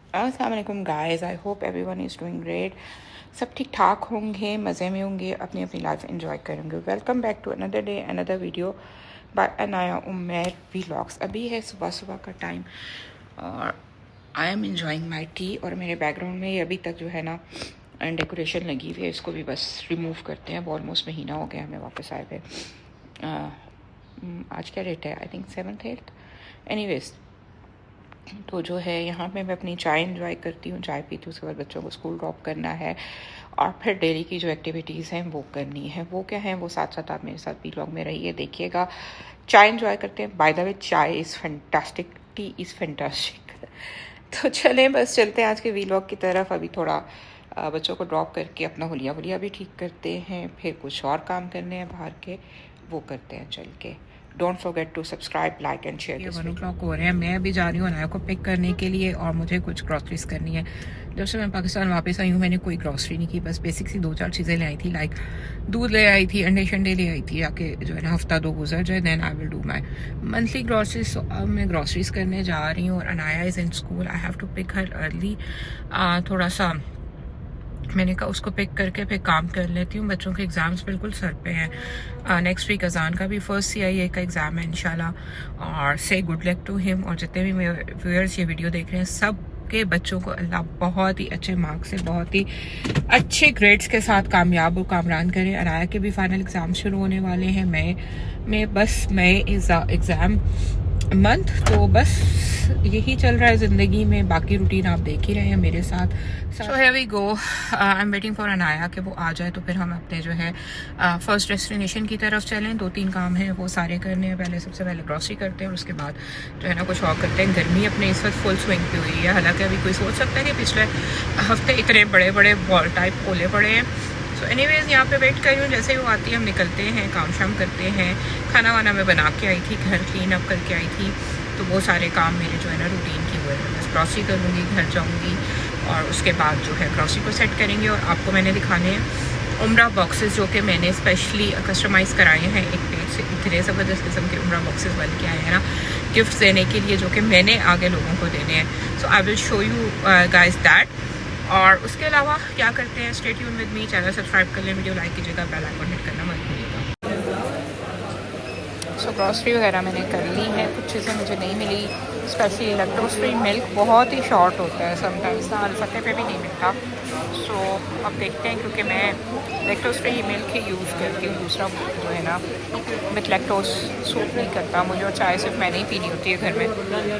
अस्सलाम वालेकुम guys, I hope everyone is doing great. सब ठीक ठाक होंगे, मज़े में होंगे, अपनी अपनी लाइफ एंजॉय करेंगे। Welcome back to another day another video by Anaya Ummer vlogs. अभी है सुबह सुबह का टाइम और I am enjoying my tea. और मेरे बैकग्राउंड में ये अभी तक जो है ना डेकोरेशन लगी हुई है, इसको भी बस रिमूव करते हैं। ऑलमोस्ट महीना हो गया हमें वापस आए हुए। आज क्या डेट है? I think 7th 8th। Anyways, तो जो है यहाँ पे मैं अपनी चाय इंजॉय करती हूँ, चाय पीती हूँ। उसके बाद बच्चों को स्कूल ड्रॉप करना है और फिर डेली की जो एक्टिविटीज़ हैं वो करनी है। वो क्या है, वो साथ साथ आप मेरे साथ व्लॉग में रहिए, देखिएगा। चाय इंजॉय करते हैं। बाय द वे, चाय is fantastic, T is fantastic. तो चलें, बस चलते हैं आज के व्लॉग की तरफ। अभी थोड़ा बच्चों को ड्रॉप करके अपना हुलिया वुलिया भी ठीक करते हैं, फिर कुछ और काम करने हैं बाहर के, वो करते हैं चल के। Don't forget to subscribe, like and share. ये 1 o'clock हो रहे हैं। मैं अभी जा रही हूँ अनाया को पिक करने के लिए और मुझे कुछ ग्रॉसरीज करनी है। जब से मैं पाकिस्तान वापस आई हूँ मैंने कोई ग्रॉसरी नहीं की, बस बेसिक सी 2-4 चीज़ें ले आई थी। लाइक दूध ले आई थी, अंडे शंडे ले आई थी, आके जो है ना हफ्ता 2 गुजर जाए, then I will do my monthly groceries. तो अब मैं ग्रॉसरीज करने जा रही हूँ और Anaya is in school. I have to pick her early. थोड़ा सा मैंने कहा उसको पिक करके फिर काम कर लेती हूँ। बच्चों के एग्ज़ाम्स बिल्कुल सर पे हैं। नेक्स्ट वीक अजान का भी फर्स्ट CIA का एग्ज़ाम है इंशाल्लाह। और से गुड लक टू हिम। और जितने भी मेरे व्यूअर्स ये वीडियो देख रहे हैं, सब के बच्चों को अल्लाह बहुत ही अच्छे मार्क्स से, बहुत ही अच्छे ग्रेड्स के साथ कामयाब और कामरान करें। अनाया के भी फाइनल एग्ज़ाम शुरू होने वाले हैं मई एग्ज़ाम मंथ। तो बस यही चल रहा है ज़िंदगी में। बाकी रूटीन आप देख ही रहे हैं मेरे साथ। So here we go. I am waiting for Anaya कि वो आ जाए तो फिर हम अपने जो है फर्स्ट डेस्टिनेशन की तरफ चलें। 2-3 काम हैं वो सारे करने हैं। पहले सबसे पहले ग्रॉसरी करते हैं और उसके बाद जो है ना कुछ और करते हैं। गर्मी अपने इस वक्त फुल स्विंग पे हुई है। हालांकि अभी कोई सोच सकता है कि पिछले हफ्ते इतने बड़े बड़े बॉल टाइप ओले पड़े हैं। सो एनीवेज यहाँ पे वेट कर रही हूँ, जैसे ही वो आती है हम निकलते हैं, काम शाम करते हैं। खाना वाना मैं बना के आई थी, घर क्लीन अप करके आई थी, तो वो सारे काम मेरे जो है ना रूटीन की हुए हैं। बस ग्रॉसरी करूँगी, घर जाऊँगी और उसके बाद जो है ग्रॉसरी को सेट करेंगे। और आपको मैंने दिखाने हैं उम्रा बॉक्सेस जो कि मैंने स्पेशली कस्टमाइज़ कराए हैं। एक पेज से इतने ज़बरदस्त किस्म के उम्रा बॉक्सेस बन के आए हैं ना गिफ्ट देने के लिए, जो कि मैंने आगे लोगों को देने हैं। So I will show you guys that. और उसके अलावा क्या करते हैं, stay tune with me. Channel subscribe कर लें, वीडियो लाइक कीजिएगा, बेल आइकन हिट करना मत भूलिएगा। सो ग्रॉसरी वगैरह मैंने कर ली है। कुछ चीज़ें मुझे नहीं मिली, स्पेशली लैक्टोज फ्री मिल्क बहुत ही शॉर्ट होता है समटाइम्स ना, अलफते पे भी नहीं मिलता। सो अब देखते हैं, क्योंकि मैं लैक्टोज फ्री मिल्क ही यूज़ करती हूँ। दूसरा जो है ना विथ लैक्टोज सूट नहीं करता मुझे, और चाय सिर्फ मैंने ही पीनी होती है घर में।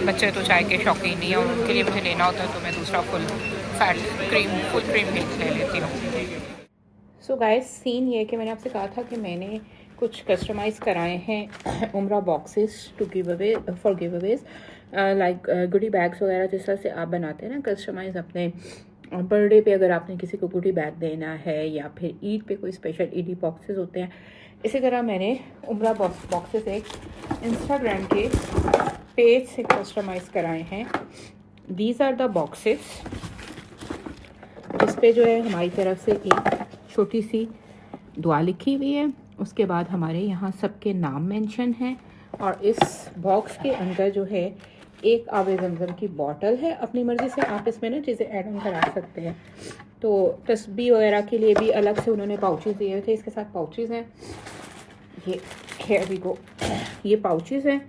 बच्चे तो चाय के शौकीन नहीं है और उनके लिए मुझे लेना होता है तो मैं दूसरा फुल क्रीम मिल्क ले लेती हूँ। सो गाइस, सीन ये कि मैंने आपसे कहा था कि मैंने कुछ कस्टमाइज़ कराए हैं उम्रा boxes to give away for giveaways, like goodie bags वगैरह। जिस तरह से आप बनाते हैं ना कस्टमाइज़ अपने बर्थडे पे, अगर आपने किसी को गुडी बैग देना है या फिर ईद पे कोई स्पेशल ईदी बॉक्सेस होते हैं, इसी तरह मैंने उम्रा बॉक्सेस एक इंस्टाग्राम के पेज से कस्टमाइज़ कराए हैं। दीज आर द बॉक्सेस जिस पे जो है हमारी तरफ से एक छोटी सी दुआ लिखी हुई है। उसके बाद हमारे यहाँ सबके नाम मेंशन हैं और इस बॉक्स के अंदर जो है एक आबे ज़मज़म की बॉटल है। अपनी मर्ज़ी से आप इसमें ना चीज़ें ऐड ऑन करा सकते हैं। तो तस्बीह वगैरह के लिए भी अलग से उन्होंने पाउचेस दिए हुए थे। इसके साथ पाउचेस हैं, ये हियर वी गो, ये पाउचेस हैं।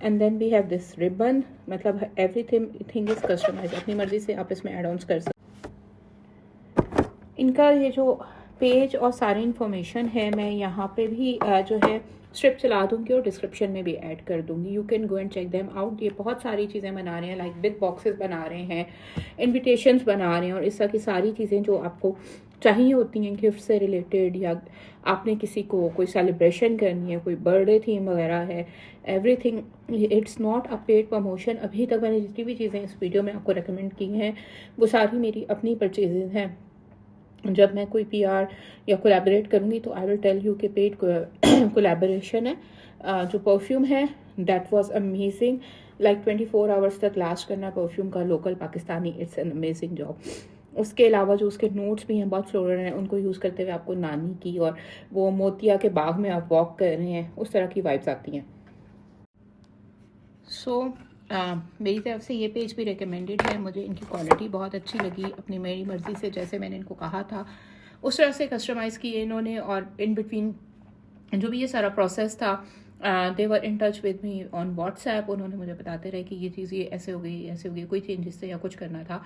And then we have this ribbon. मतलब एवरीथिंग इज़ कस्टमाइज। अपनी मर्ज़ी से आप इसमें ऐड ऑन्स कर सकते हैं। इनका ये जो पेज और सारी इन्फॉर्मेशन है मैं यहाँ पे भी जो है स्ट्रिप चला दूँगी और डिस्क्रिप्शन में भी ऐड कर दूँगी। You can go and check them out. ये बहुत सारी चीज़ें बना रहे हैं, लाइक बिग बॉक्सेस बना रहे हैं, इनविटेशंस बना रहे हैं और इस तरह की सारी चीज़ें जो आपको चाहिए होती हैं गिफ्ट से रिलेटेड, या आपने किसी को कोई सेलिब्रेशन करनी है, कोई बर्थडे थीम वगैरह है, everything. It's not a paid promotion. अभी तक मैंने जितनी भी चीज़ें इस वीडियो में आपको रिकमेंड की हैं वो सारी मेरी अपनी परचेजेज हैं। जब मैं कोई PR या कोलैबोरेट करूँगी तो आई विल टेल यू कि पेड कोलैबोरेशन है। जो परफ्यूम है that was amazing, like 24 hours तक लास्ट करना परफ्यूम का, local Pakistani, it's an amazing job. उसके अलावा जो उसके नोट्स भी हैं बहुत फ्लोरल हैं, उनको यूज़ करते हुए आपको नानी की और वो मोतिया के बाग में आप वॉक कर रहे हैं, उस तरह की वाइब्स आती हैं। सो मेरी तरफ से ये पेज भी रिकमेंडेड है। मुझे इनकी क्वालिटी बहुत अच्छी लगी। अपनी मेरी मर्ज़ी से जैसे मैंने इनको कहा था उस तरह से कस्टमाइज़ किए इन्होंने, और इन बिटवीन जो भी ये सारा प्रोसेस था they were in touch with me on WhatsApp. उन्होंने मुझे बताते रहे कि ये चीज़ ये ऐसे हो गई, ऐसे हो गई, कोई चेंजेस थे या कुछ करना था।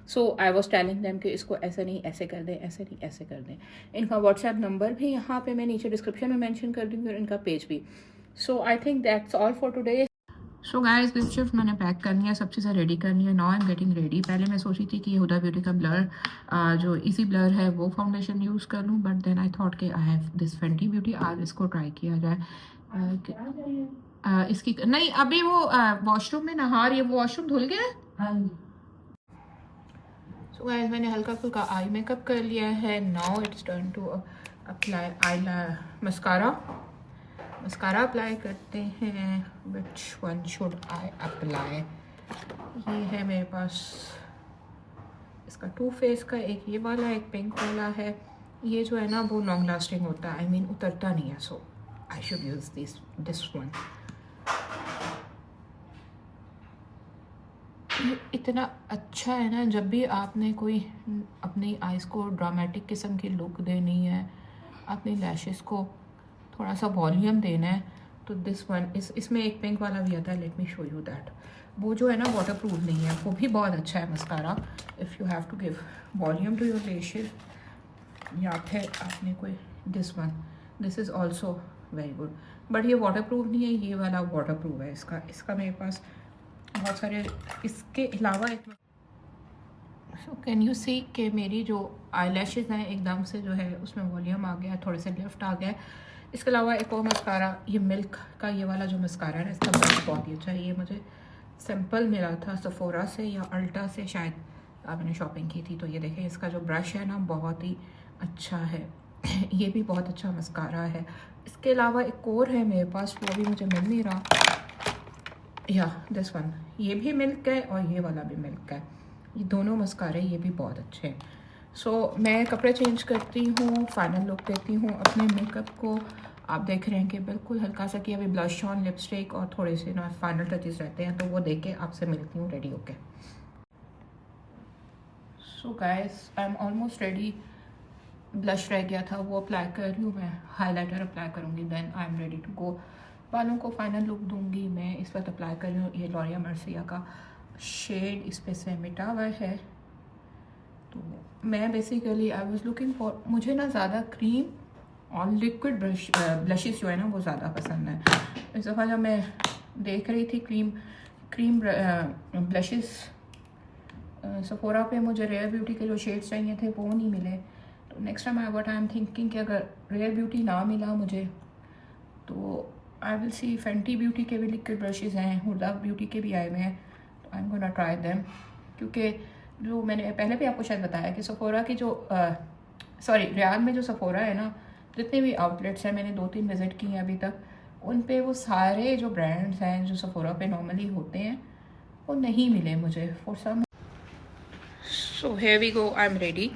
सो आई वॉज टेलिंग देम कि इसको ऐसे नहीं ऐसे कर दें, ऐसे नहीं ऐसे कर दें। इनका व्हाट्सएप नंबर भी यहाँ पे मैं नीचे डिस्क्रिप्शन में मेंशन कर दूँगी और इनका पेज भी। So I think that's all for today. So guys this shift मैंने पैक करनी है, सब चीज़ें रेडी करनी है। Now I am getting ready. पहले मैं सोची थी कि हुदा ब्यूटी का ब्लर जो इजी ब्लर है वो फाउंडेशन यूज़ कर लूँ, बट देन आई थॉट कि I have this Fenty beauty, आज इसको ट्राई किया जाए। इसकी नहीं, अभी वो वॉशरूम में नहा रही है। वो वॉशरूम धुल गया है। हाँ। सो गाइस मैंने हल्का फुल्का आई मेकअप कर लिया है। Now it's turn to apply eye mascara. Mascara apply करते हैं। Which one should I apply? ये है मेरे पास इसका टू फेस का, एक ये वाला, एक पिंक वाला है। ये जो है ना वो लॉन्ग लास्टिंग होता है, आई मीन उतरता नहीं है। So I should use this one. ये इतना अच्छा है ना, जब भी आपने कोई अपनी आइज़ को ड्रामेटिक किस्म की लुक देनी है, अपनी लैशेस को थोड़ा सा वॉल्यूम देना है, तो दिस वन इसमें एक पिंक वाला भी आता है। Let me show you that. वो जो है ना वाटर प्रूफ नहीं है, वो भी बहुत अच्छा है mascara if you have to give volume to your lashes. या फिर आपने कोई this one, this is also very good, but ये वाटर प्रूफ नहीं है। ये वाला वाटर प्रूफ है। इसका मेरे पास बहुत सारे। इसके अलावा एक कैन यू सी कि मेरी जो आई लैशेज़ हैं एकदम से जो है उसमें वॉल्यूम आ गया, थोड़े से लिफ्ट आ गया। इसके अलावा एक और मस्कारा, ये मिल्क का ये वाला जो मस्कारा है ना, इसका ब्रश बहुत ही अच्छा है। ये मुझे सिंपल मिला था सफोरा से या अल्टा से, शायद आपने शॉपिंग की थी। तो ये देखें, इसका जो ब्रश है ना बहुत ही अच्छा है। ये भी बहुत अच्छा मस्कारा है। इसके अलावा एक और है मेरे पास, वो भी मुझे मिल नहीं रहा। या दिस वन, ये भी मिल्क है और ये वाला भी मिल्क है। ये दोनों मस्कारे ये भी बहुत अच्छे हैं। सो मैं कपड़े चेंज करती हूँ, फाइनल लुक देती हूँ अपने मेकअप को। आप देख रहे हैं कि बिल्कुल हल्का सा किया, अभी ब्लश ऑन, लिपस्टिक और थोड़े से ना फाइनल टचेस रहते हैं, तो वो देख के आपसे मिलती हूँ रेडी होके। So guys I am almost ready. Blush रह गया था, वो अप्लाई कर रही हूँ मैं। हाइलाइटर अप्लाई करूँगी, then I am ready to go. बालों को फाइनल लुक दूँगी मैं। इस वक्त अप्लाई कर रही हूँ ये लॉरिया मर्सिया का शेड, इस पे से मिटा हुआ है। तो मैं basically I was looking for, मुझे ना ज़्यादा क्रीम और लिक्विड ब्लशेस जो है ना वो ज़्यादा पसंद है। इस दफ़ा जब मैं देख रही थी क्रीम ब्लशेस सफोरा पे, मुझे रेयर ब्यूटी के जो शेड्स चाहिए थे वो नहीं मिले। तो next time I am thinking कि अगर रेयर ब्यूटी ना मिला मुझे तो I will see Fenty beauty के भी लिक्विड ब्रशेज़ हैं, हुदा ब्यूटी के भी आए हुए हैं, तो I am gonna try them. क्योंकि जो मैंने पहले भी आपको शायद बताया कि सफोरा की जो रियाद में जो सफोरा है ना, जितने भी आउटलेट्स हैं, मैंने 2-3 विज़िट किए हैं अभी तक, उन पे वो सारे जो ब्रांड्स हैं जो सफोरा पे नॉर्मली होते हैं वो नहीं मिले मुझे for some. So here we go, I am ready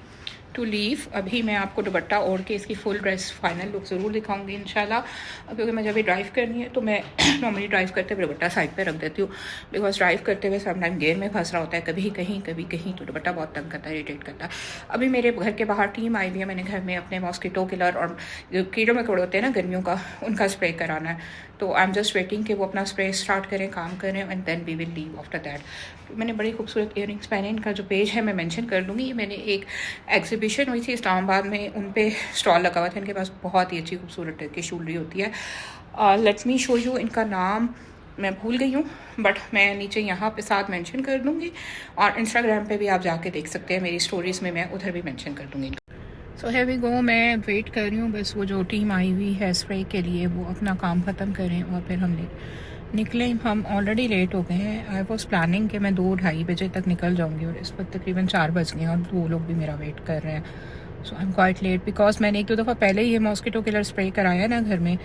to leave. अभी मैं आपको दुपट्टा ओढ़ के इसकी फुल ड्रेस फाइनल लुक ज़रूर दिखाऊंगी इंशाल्लाह। क्योंकि मैं जब भी ड्राइव करनी है तो मैं नॉर्मली ड्राइव करते हुए दुपट्टा साइड पे रख देती हूँ, बिकॉज ड्राइव करते हुए सब टाइम गेयर में फंस रहा होता है, कभी कहीं, तो दुपट्टा बहुत तंग करता है, इरिटेट करता है। अभी मेरे घर के बाहर टीम आई हुई है, मैंने घर में अपने मॉस्किटो किलर और जो कीड़े मकोड़े होते हैं ना गर्मियों का, उनका स्प्रे कराना है। तो आई एम जस्ट वेटिंग कि वो अपना स्प्रे स्टार्ट करें, काम करें, and then we will leave after that. मैंने बड़ी खूबसूरत ईयरिंग्स पहने, इनका जो पेज है मैं मेंशन कर दूँगी। मैंने एक एग्जीबिशन हुई थी इस्लामाबाद में, उन पे स्टॉल लगा हुआ था। इनके पास बहुत ही अच्छी खूबसूरत की ज्वेलरी होती है। Let's me show you. इनका नाम मैं भूल गई हूँ, बट मैं नीचे यहाँ पे साथ मेंशन कर दूँगी, और इंस्टाग्राम पे भी आप जाके देख सकते हैं, मेरी स्टोरीज़ में मैं उधर भी मेंशन कर दूँगी। सो हैव वी गो, मैं वेट कर रही हूँ बस वो जो टीम आई हुई है स्प्रे के लिए वो अपना काम ख़त्म करें और फिर हम निकले। हम ऑलरेडी लेट हो गए हैं। आई वॉज प्लानिंग कि मैं 2-2:30 बजे तक निकल जाऊँगी, और इस वक्त तकरीबन 4 बज गए हैं और वो लोग भी मेरा वेट कर रहे हैं। So I am quite late, because मैंने 1-2 दफ़ा पहले ही ये मॉस्किटो किलर स्प्रे कराया ना घर में,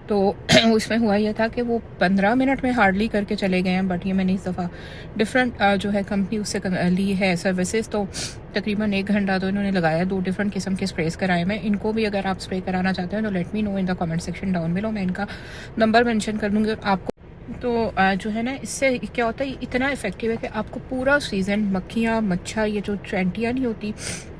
तो उसमें हुआ यह था कि वो 15 मिनट में हार्डली करके चले गए हैं। बट ये मैंने इस दफ़ा डिफरेंट जो है कंपनी उससे ली है सर्विसेज, तो तकरीबन 1 घंटा तो इन्होंने लगाया। 2 डिफरेंट किस्म के स्प्रेस कराए। मैं इनको भी अगर आप स्प्रे कराना चाहते हैं तो let me know in the comment section down below. मैं इनका नंबर मेंशन कर दूँगी और आपको तो जो है ना, इससे क्या होता है, इतना इफ़ेक्टिव है कि आपको पूरा सीज़न मक्खियाँ, मच्छर, ये जो ट्रेंटियाँ नहीं होती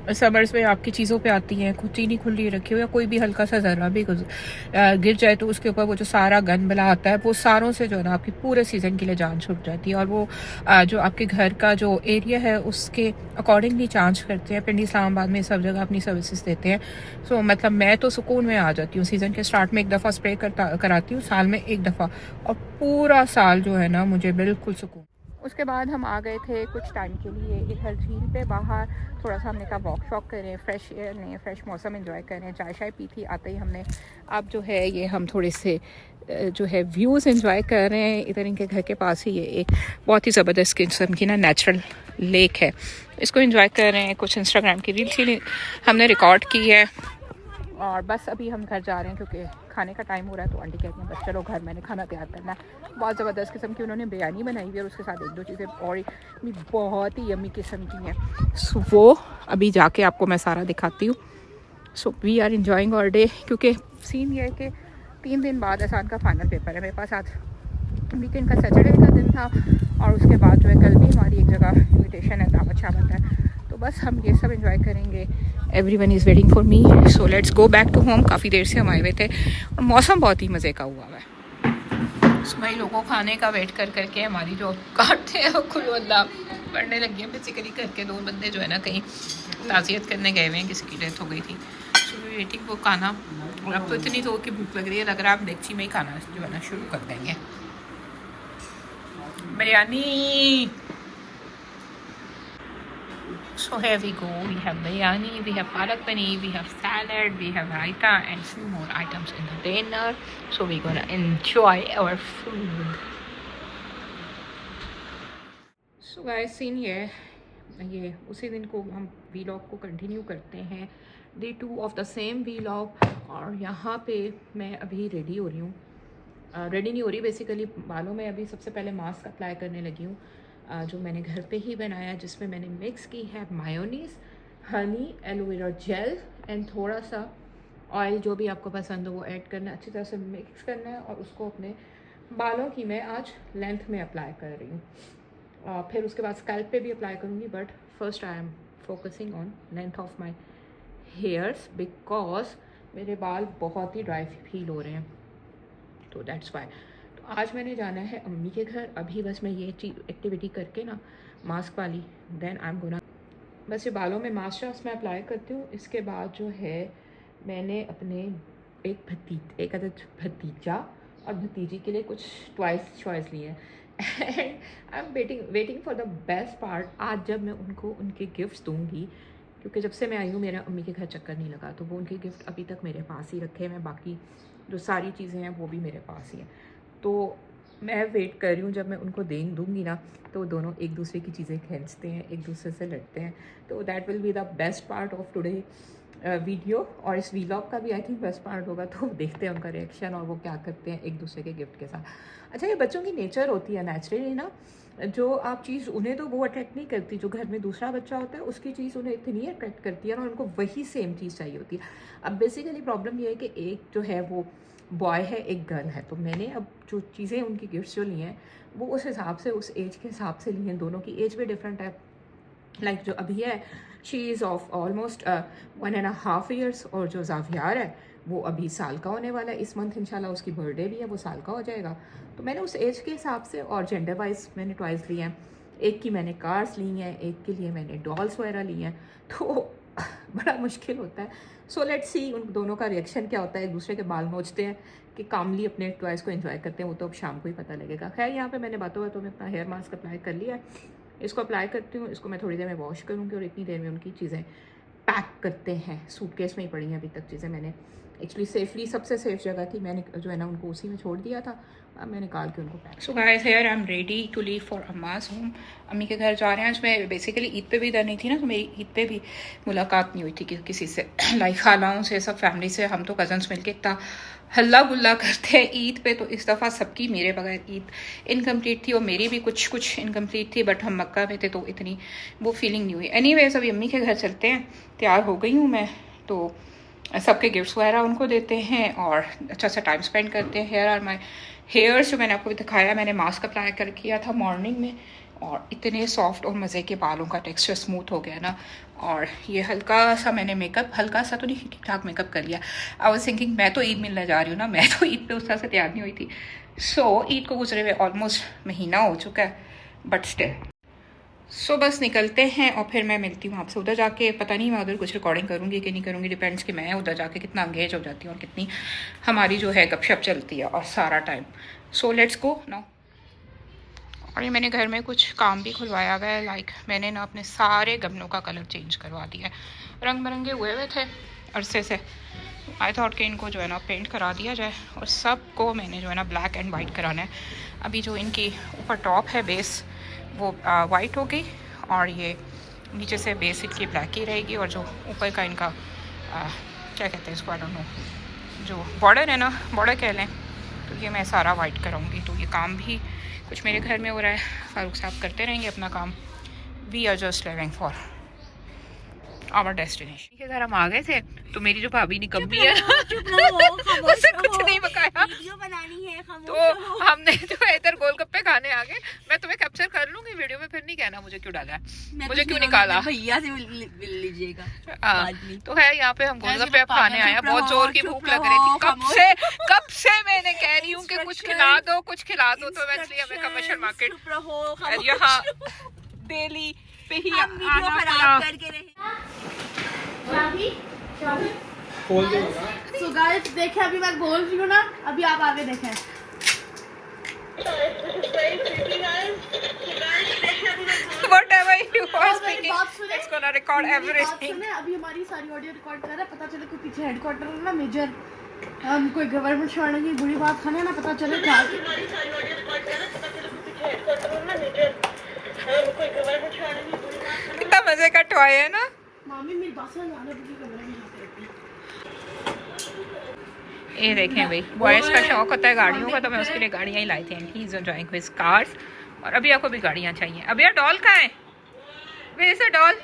समर्स में आपकी चीज़ों पे आती हैं, चीनी खुली रखी हो या कोई भी हल्का सा ज़रा भी गिर जाए तो उसके ऊपर वो जो सारा गंद बला आता है, वो सारों से जो है ना आपकी पूरे सीज़न के लिए जान छूट जाती है। और वो जो आपके घर का जो एरिया है उसके अकॉर्डिंगली चार्ज करते हैं। पिंडी इस्लामाबाद में सब जगह अपनी सर्विसेज देते हैं। सो मतलब मैं तो सुकून में आ जाती हूँ। सीज़न के स्टार्ट में एक दफ़ा स्प्रे कराती हूँ, साल में एक दफ़ा, और पूरा साल जो है ना मुझे बिल्कुल सुकून। उसके बाद हम आ गए थे कुछ टाइम के लिए इधर झील पे बाहर, थोड़ा सा हमने कहा वॉक शॉक करें, फ्रेश एयर लें, फ्रेश मौसम एंजॉय करें। चाय शाय पी थी आते ही हमने। अब जो है ये हम थोड़े से जो है व्यूज़ एंजॉय कर रहे हैं। इधर इनके घर के पास ही ये एक बहुत ही ज़बरदस्त किस्म की ना नेचुरल लेक है, इसको एंजॉय कर रहे हैं। कुछ इंस्टाग्राम की रील्स हमने रिकॉर्ड की है और बस अभी हम घर जा रहे हैं क्योंकि खाने का टाइम हो रहा है। तो आंटी कहती हैं बस चलो घर, मैंने खाना तैयार करना है। बहुत ज़बरदस्त किस्म की उन्होंने बिरयानी बनाई हुई है और उसके साथ एक दो चीज़ें और भी बहुत ही यम्मी किस्म की हैं। सो वो अभी जाके आपको मैं सारा दिखाती हूँ। So we are enjoying all day, क्योंकि सीन ये है कि 3 दिन बाद एहसान का फाइनल पेपर है मेरे पास। आज वीकेंड का सैटरडे का दिन था और उसके बाद जो है कल भी हमारी एक जगह इन्विटेशन है, दावत शावत है। तो बस हम ये सब एंजॉय करेंगे। Everyone is waiting for me, so let's go back to home. काफ़ी देर से हम आए हुए थे और मौसम बहुत ही मज़े का हुआ है। so, भाई लोगों खाने का वेट कर करके हमारी जो काटते हैं वो खुल वल्ला पड़ने लगी है। बेसिकली करके 2 बंदे जो है ना कहीं ताज़ियत करने गए हुए हैं, किसी की डेथ हो गई थी। सो वी वेटिंग वो खाना, और अब तो इतनी तो की भूख लग रही है, लग रहा है आप डेक्ची में ही खाना जो है ना शुरू कर देंगे। Biryani. So here we go. We have biryani, we have palak paneer, we have salad, we have raita, and few more items in the dinner. So we're gonna enjoy our food. So guys, seen here, ये उसी दिन को हम vlog को continue करते हैं, day 2 of the same vlog. और यहाँ पे मैं अभी रेडी हो रही हूँ। रेडी नहीं हो रही, बेसिकली बालों में अभी सबसे पहले मास्क अप्लाई करने लगी हूँ, जो मैंने घर पे ही बनाया, जिसमें मैंने मिक्स की है mayonnaise, Honey, aloe vera gel and थोड़ा सा ऑयल, जो भी आपको पसंद हो वो ऐड करना है। अच्छी तरह से मिक्स करना है और उसको अपने बालों की मैं आज लेंथ में अप्लाई कर रही हूँ। फिर उसके बाद स्कैल्प पे भी अप्लाई करूँगी, but first I am focusing on length of my hairs because मेरे बाल बहुत ही ड्राई फील हो रहे हैं, तो दैट्स वाई। तो आज मैंने जाना है अम्मी के घर। अभी बस मैं ये चीज़ एक्टिविटी करके ना मास्क वाली, देन आई एम गोना, बस ये बालों में मास्क मैं अप्लाई करती हूँ। इसके बाद जो है मैंने अपने एक अदद भतीजा और भतीजी के लिए कुछ टॉयज़ चॉइस लिए हैं and I am waiting for the best part, आज जब मैं उनको उनके गिफ्ट्स दूँगी। क्योंकि जब से मैं आई हूँ मेरा अम्मी के घर चक्कर नहीं लगा, तो वो उनके गिफ्ट अभी तक मेरे पास ही रखे हैं। बाकी जो सारी चीज़ें हैं वो भी मेरे पास ही हैं। तो मैं वेट कर रही हूँ, जब मैं उनको दूँगी ना तो दोनों एक दूसरे की चीज़ें खींचते हैं, एक दूसरे से लड़ते हैं। तो that will be the best part of today video, और इस वीलॉग का भी आई थिंक बेस्ट पार्ट होगा। तो देखते हैं उनका रिएक्शन और वो क्या करते हैं एक दूसरे के गिफ्ट के साथ। अच्छा, ये बच्चों की नेचर होती है नेचुरली ना, जो आप चीज़ उन्हें तो वो अट्रैक्ट नहीं करती, जो घर में दूसरा बच्चा होता है उसकी चीज़ उन्हें इतनी अट्रैक्ट करती है और उनको वही सेम चीज़ चाहिए होती है। अब बेसिकली प्रॉब्लम ये है कि एक जो है वो बॉय है, एक गर्ल है, तो मैंने अब जो चीज़ें उनकी गिफ्ट्स जो लिए हैं वो उस हिसाब से, उस एज के हिसाब से लिए हैं। दोनों की एज भी डिफरेंट है। लाइक जो अभी है she is of almost 1.5 years, और जो जावियार है वो अभी साल का होने वाला है। इस मंथ इंशाल्लाह उसकी बर्थडे भी है, वो साल का हो जाएगा। तो मैंने उस एज के हिसाब से और जेंडर वाइज मैंने टॉयज़ लिए हैं। एक की मैंने कार्स ली हैं, एक के लिए मैंने डॉल्स वगैरह ली हैं। तो बड़ा मुश्किल होता है। सो लेट्स सी उन दोनों का रिएक्शन क्या होता है। एक दूसरे के बाल नोचते हैं कि कामली अपने टॉयज़ को एंजॉय करते हैं, वो तो अब शाम को ही पता लगेगा। खैर, यहाँ पे मैंने बातों में अपना हेयर मास्क अप्लाई कर लिया है। इसको अप्लाई करती हूँ, इसको मैं थोड़ी देर में वॉश करूँगी और इतनी देर में उनकी चीज़ें पैक करते हैं। सूटकेस में ही पड़ी हैं अभी तक चीज़ें। मैंने एक्चुअली सेफली, सबसे सेफ जगह थी, मैंने जो है ना उनको उसी में छोड़ दिया था। अब मैं निकाल के उनको pack. So guys, here I am ready to leave for अम्मास होम। अम्मी के घर जा रहे हैं आज। मैं बेसिकली ईद पे भी इधर नहीं थी ना, तो मेरी ईद पे भी मुलाकात नहीं हुई थी किसी से, लाइक खालाओं से, सब फैमिली से। हम तो कज़न्स मिलके इतना हल्ला गुल्ला करते हैं ईद पे, तो इस दफ़ा सबकी मेरे बगैर ईद इनकम्प्लीट थी और मेरी भी कुछ इनकम्प्लीट थी। बट हम मक्का में थे तो इतनी वो फीलिंग नहीं हुई। एनीवेज, अभी अम्मी के घर चलते हैं। तैयार हो गई हूँ मैं, तो सबके गिफ्ट्स वगैरह उनको देते हैं और अच्छा सा टाइम स्पेंड करते हैं। हेयर आर माई हेयर्स जो मैंने आपको दिखाया, मैंने मास्क अप्लाई कर किया था मॉर्निंग में, और इतने सॉफ्ट और मज़े के बालों का टेक्सचर स्मूथ हो गया ना। और ये हल्का सा मैंने मेकअप, हल्का सा तो नहीं, ठीक ठाक मेकअप कर लिया। आई वाज थिंकिंग मैं तो ईद मिलने जा रही हूँ ना, मैं तो ईद पे उस तरह से तैयार नहीं हुई थी। ईद को गुजरे हुए ऑलमोस्ट महीना हो चुका है, बट स्टिल। बस निकलते हैं और फिर मैं मिलती हूँ आपसे उधर जाके। पता नहीं मैं उधर कुछ रिकॉर्डिंग करूँगी कि नहीं करूँगी, डिपेंड्स कि मैं उधर जाके कितना अंगेज हो जाती हूँ और कितनी हमारी जो है गपशप चलती है और सारा टाइम। Let's go now. और ये मैंने घर में कुछ काम भी खुलवाया हुआ है, लाइक मैंने ना अपने सारे गमलों का कलर चेंज करवा दिया है। रंग बिरंगे हुए हुए थे अरसे से, आई थॉट कि इनको जो है ना पेंट करा दिया जाए, और सबको मैंने जो है ना ब्लैक एंड वाइट कराना है। अभी जो इनकी ऊपर टॉप है बेस, वो वाइट हो गई, और ये नीचे से बेस इनकी ब्लैक ही रहेगी, और जो ऊपर का इनका क्या कहते हैं इसको, आई डोंट नो, जो बॉर्डर है ना, बॉर्डर कह लें, तो ये मैं सारा वाइट कराऊंगी। तो ये काम भी कुछ मेरे घर में हो रहा है, फारूक साहब करते रहेंगे अपना काम। We are just living for our destination. के घर हम आ गए थे, तो मेरी जो भाभी निकम्मी है उसे कुछ नहीं पकाया, तो हमने जो है इधर गोलगप्पे खाने आ गए। मैं तुम्हें कैप्चर कर लूंगी वीडियो में, फिर नहीं कहना मुझे क्यों डाला है, मुझे क्यों निकाला, भैया से मिल लीजिएगा। तो है यहाँ पे हम गोलगप्पे खाने आए, बहुत जोर की भूख लग रही थी कब से मैं कह रही हूँ कि कुछ खिला दो कुछ खिला दो। तो इसलिए हमें कमर्शियल मार्केट यहाँ डेली पे ही आना सो गाइस देखें, अभी मैं बोल रही हूँ ना, अभी आप आगे देखें। Whatever you are speaking, it's gonna record everything. अभी हमारी सारी ऑडियो रिकॉर्ड कर रहा है, पता चले कोई पीछे हेडक्वार्टर है ना मेजर, हम कोई गवर्नमेंट छोड़ने की बुरी बात खाने ना पता चले क्या। कितना मजे का टॉय है ना। मामी मेरी बात सुन, जाने बुकी कमरे में जाते रहती। ये देखें भाई, बॉयज का शौक होता है गाड़ियों का, तो मैं उसके लिए गाड़ियाँ ही लाई थी। And he is enjoying his cars. और अभी आपको भी गाड़ियाँ चाहिए। अभी यार डॉल कहाँ है, वे इज अ डॉल।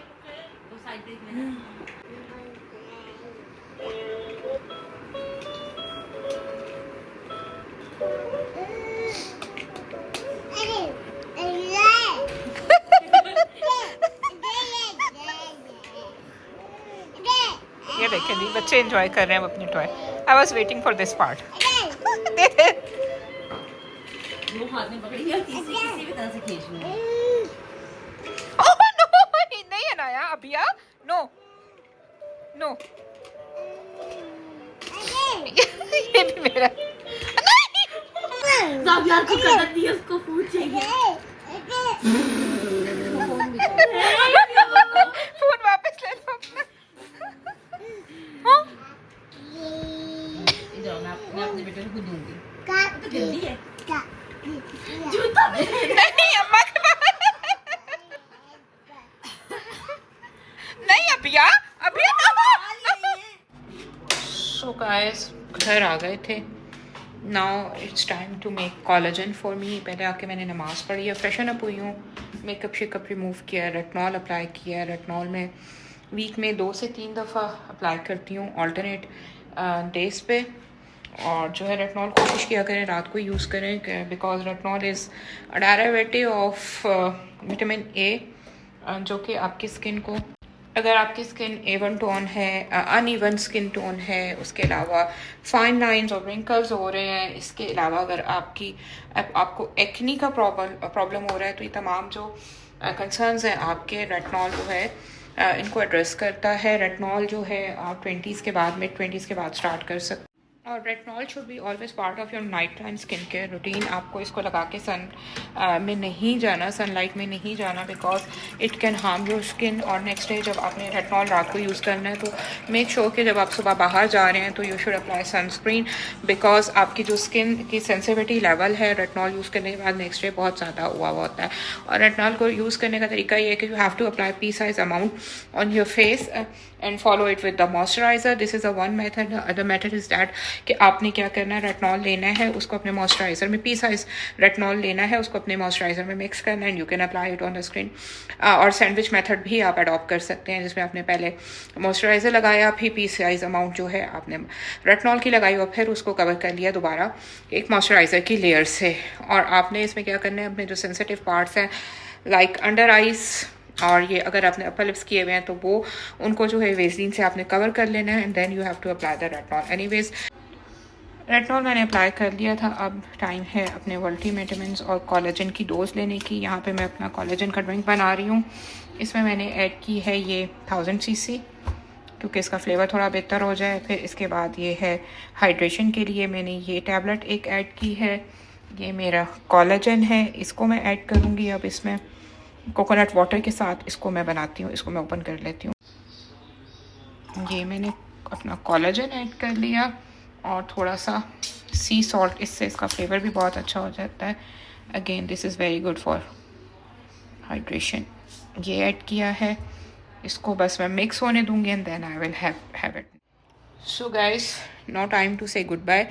ये देखें जी, बच्चे एंजॉय कर रहे हैं अपनी toy. I was waiting for this part. वो हाथ में पकड़ी है, किसी भी तरह से खींचना है। ओह नो, नहीं है ना यार अभी, यार नो नो, ये भी मेरा नहीं। जब यार को कदर दी, उसको फूड चाहिए। फोन वापस ले लो अपना। हाँ? इधर मैं अपने बेटे को दूंगी। तो जल्दी है। जूता नहीं अम्मा के पास नहीं अभी सो गाइस घर आ गए थे। Now it's time to make collagen for me. पहले आके मैंने नमाज़ पढ़ी है, फ्रेशन अप हुई हूँ, मेकअप शेकअप रिमूव किया, रेटनॉल अप्लाई किया। रेटनॉल में वीक में 2 से 3 दफ़ा अप्लाई करती हूँ अल्टरनेट डेज पे। और जो है रेटनॉल कोशिश किया करें रात को यूज़ करें, because retinol is a derivative of vitamin A, जो कि आपकी स्किन को, अगर आपकी स्किन एवन टोन है, अनइवन स्किन टोन है, उसके अलावा फाइन लाइंस और रिंकल्स हो रहे हैं, इसके अलावा अगर आपको एक्नी का प्रॉब्लम हो रहा है, तो ये तमाम जो कंसर्न्स हैं आपके, रेटनॉल जो है इनको एड्रेस करता है। रेटनॉल जो है आप 20s के बाद, मिड 20s के बाद स्टार्ट कर सकते। और retinol should be always part of your night time skin care routine. आपको इसको लगा के सन में नहीं जाना, सनलाइट में नहीं जाना, because it can harm your skin. और नेक्स्ट डे जब आपने रेटनॉल रात को यूज़ करना है, तो मेक श्योर कि जब आप सुबह बाहर जा रहे हैं तो you should apply sunscreen, because आपकी जो स्किन की सेंसिटिविटी लेवल है रेटनॉल यूज़ करने के बाद नेक्स्ट डे बहुत ज़्यादा हुआ होता है। और रेटनॉल को यूज़ करने का तरीका ये है कि you have to apply pea size amount on your face and follow it with the moisturizer. This is the one method. The other method is that कि आपने क्या करना है, रेटनॉल लेना है, उसको अपने मॉइस्चराइज़र में पी साइज रेटनॉल लेना है, उसको अपने मॉइस्चराइज़र में मिक्स करना है and you can apply it on the skin. और सैंडविच मेथड भी आप अडॉप्ट कर सकते हैं, जिसमें आपने पहले मॉइस्चराइज़र लगाया, फिर पी साइज अमाउंट जो है आपने रेटनॉल की लगाई और फिर उसको कवर कर लिया दोबारा एक मॉइस्चराइज़र की लेयर से। और आपने इसमें क्या करना है, अपने जो सेंसिटिव पार्ट्स हैं लाइक अंडर आइज और ये अगर आपने अपर लिप्स किए हुए हैं तो वो उनको जो है वेसलीन से आपने कवर कर लेना है and then you have to apply the retinol. Anyways retinol मैंने अप्लाई कर लिया था, अब टाइम है अपने मल्टीविटामिन्स और कोलेजन की डोज लेने की। यहाँ पे मैं अपना कोलेजन का ड्रिंक बना रही हूँ। इसमें मैंने ऐड की है ये 1000 cc क्योंकि इसका फ्लेवर थोड़ा बेहतर हो जाए। फिर इसके बाद ये है हाइड्रेशन के लिए मैंने ये टैबलेट एक ऐड की है, ये मेरा कोलेजन है, इसको मैं ऐड करूँगी अब इसमें कोकोनट वाटर के साथ। इसको मैं बनाती हूँ, इसको मैं ओपन कर लेती हूँ। ये मैंने अपना कोलेजन ऐड कर लिया और थोड़ा सा सी सॉल्ट, इससे इसका फ्लेवर भी बहुत अच्छा हो जाता है। Again this is very good for hydration. ये ऐड किया है, इसको बस मैं मिक्स होने दूंगी and then I will have it. So guys, no time to say goodbye.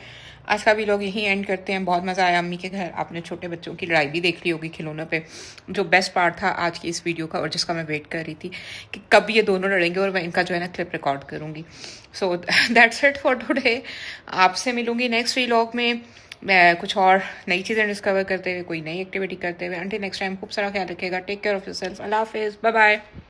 आज का भी लोग यहीं एंड करते हैं। बहुत मज़ा आया अम्मी के घर। आपने छोटे बच्चों की लड़ाई भी देख ली होगी खिलौनों पे, जो बेस्ट पार्ट था आज की इस वीडियो का और जिसका मैं वेट कर रही थी कि कब ये दोनों लड़ेंगे और मैं इनका जो है ना क्लिप रिकॉर्ड करूँगी। So that's it for today. आपसे मिलूंगी नेक्स्ट व्लॉग में, मैं कुछ और नई चीज़ें डिस्कवर करते हुए, कोई नई एक्टिविटी करते हुए। अंटिल नेक्स्ट टाइम खूब सारा ख्याल रखिएगा। Take care of yourself. अल्लाह हाफिज़, बाय बाय।